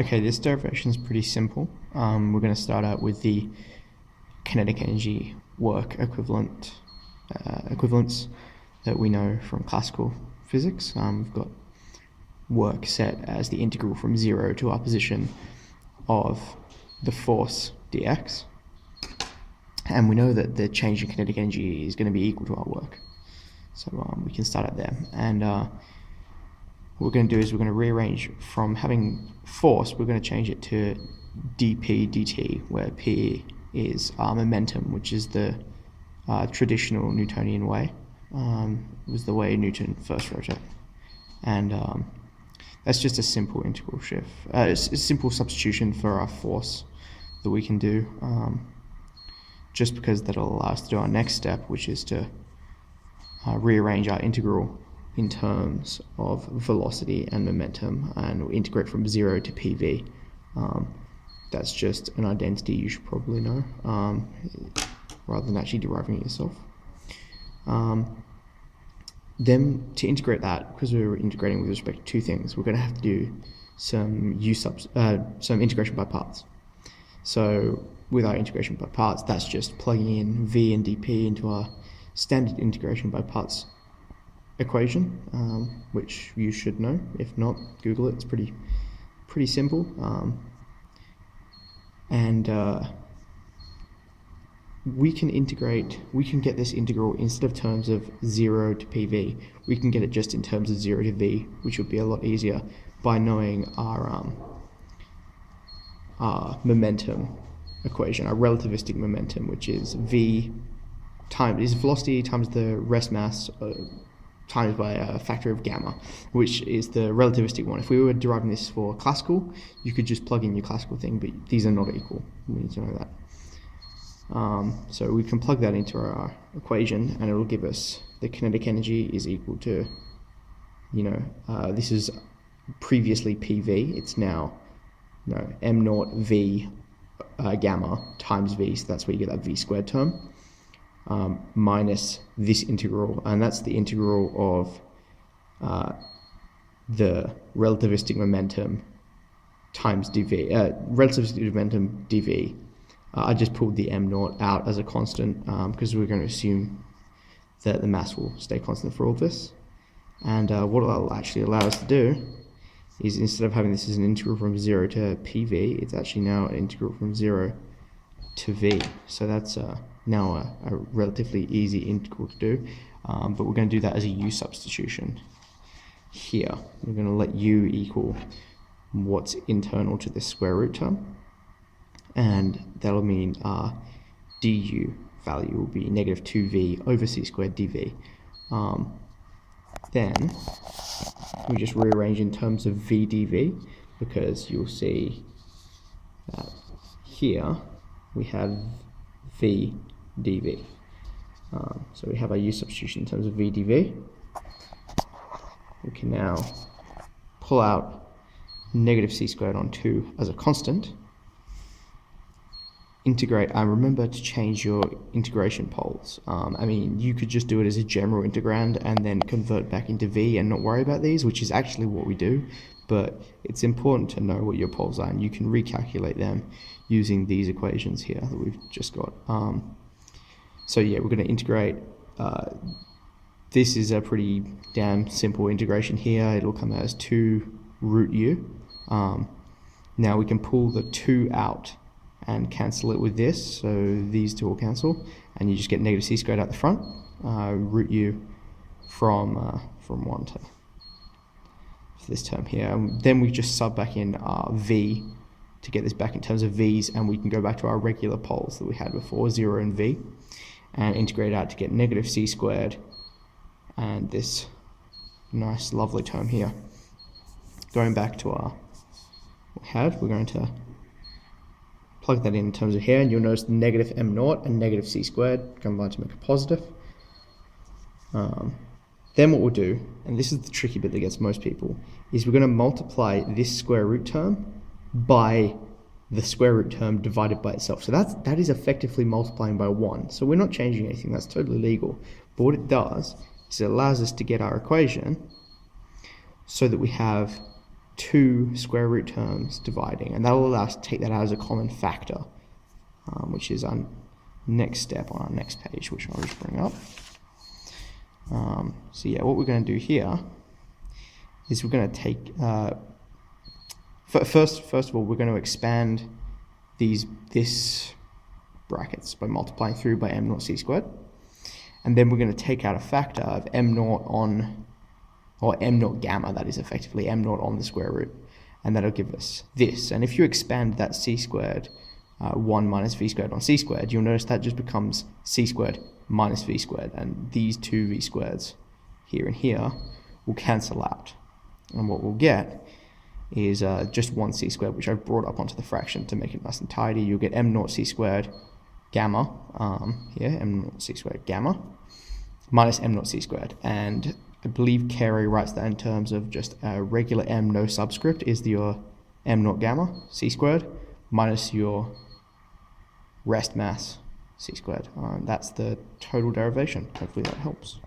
Okay, this derivation is pretty simple. We're going to start out with the kinetic energy work equivalence that we know from classical physics. We've got work set as the integral from 0 to our position of the force dx. And we know that the change in kinetic energy is going to be equal to our work. So we can start out there. And what we're going to do is we're going to rearrange from having force, we're going to change it to dp dt, where p is momentum, which is the traditional Newtonian way. It was the way Newton first wrote it. And that's just a simple integral shift, a simple substitution for our force that we can do, just because that'll allow us to do our next step, which is to rearrange our integral in terms of velocity and momentum, and we'll integrate from 0 to PV. That's just an identity you should probably know, rather than actually deriving it yourself. Then to integrate that, because we're integrating with respect to two things, we're going to have to do some integration by parts. So with our integration by parts, that's just plugging in v and dp into our standard integration by parts equation, which you should know. If not, Google it. It's pretty simple. We can get this integral, instead of terms of 0 to PV, we can get it just in terms of 0 to V, which would be a lot easier by knowing our momentum equation, our relativistic momentum, which is V times velocity times the rest mass times by a factor of gamma, which is the relativistic one. If we were deriving this for classical, you could just plug in your classical thing, but these are not equal. We need to know that. So we can plug that into our equation, and it will give us the kinetic energy is equal to, this is previously PV, it's now m naught V gamma times V, so that's where you get that V squared term, minus this integral, and that's the integral of the relativistic momentum times dv, relativistic momentum dv. I just pulled the m naught out as a constant because we're going to assume that the mass will stay constant for all this. And what it'll actually allow us to do is, instead of having this as an integral from 0 to PV, it's actually now an integral from 0 to V. So that's now a relatively easy integral to do, but we're going to do that as a u substitution here. We're going to let u equal what's internal to this square root term, and that'll mean our du value will be negative 2v over c squared dv. Then we just rearrange in terms of v dv, because you'll see that here we have v dv. So we have our u substitution in terms of v dv. We can now pull out negative c squared on 2 as a constant, integrate, and remember to change your integration poles. You could just do it as a general integrand and then convert back into v and not worry about these, which is actually what we do, but it's important to know what your poles are, and you can recalculate them using these equations here that we've just got. So yeah, we're going to integrate. This is a pretty damn simple integration here. It'll come out as 2 root u. Now we can pull the 2 out and cancel it with this, so these two will cancel, and you just get negative c squared out the front, root u from 1 to this term here. And then we just sub back in v to get this back in terms of v's, and we can go back to our regular poles that we had before, 0 and v, and integrate out to get negative c squared and this nice lovely term here. Going back to what we had, we're going to plug that in terms of here, and you'll notice the negative m naught and negative c squared combine to make a positive. Then what we'll do, and this is the tricky bit that gets most people, is we're going to multiply this square root term by the square root term divided by itself. So that is effectively multiplying by 1. So we're not changing anything, that's totally legal. But what it does is it allows us to get our equation so that we have two square root terms dividing, and that will allow us to take that out as a common factor, which is our next step on our next page, which I'll just bring up. So yeah, what we're going to do here is we're going to take, first of all, we're going to expand this brackets by multiplying through by m naught c squared, and then we're going to take out a factor of m naught on, or m naught gamma, that is effectively m naught on the square root, and that'll give us this. And if you expand that c squared, 1 minus v squared on c squared, you'll notice that just becomes c squared minus v squared, and these two v squareds here and here will cancel out. And what we'll get is just 1 c squared, which I've brought up onto the fraction to make it nice and tidy. You'll get m naught c squared gamma, here, m naught c squared gamma, minus m naught c squared. And I believe Carey writes that in terms of just a regular m, no subscript, is your m naught gamma, c squared, minus your rest mass, c squared. That's the total derivation. Hopefully that helps.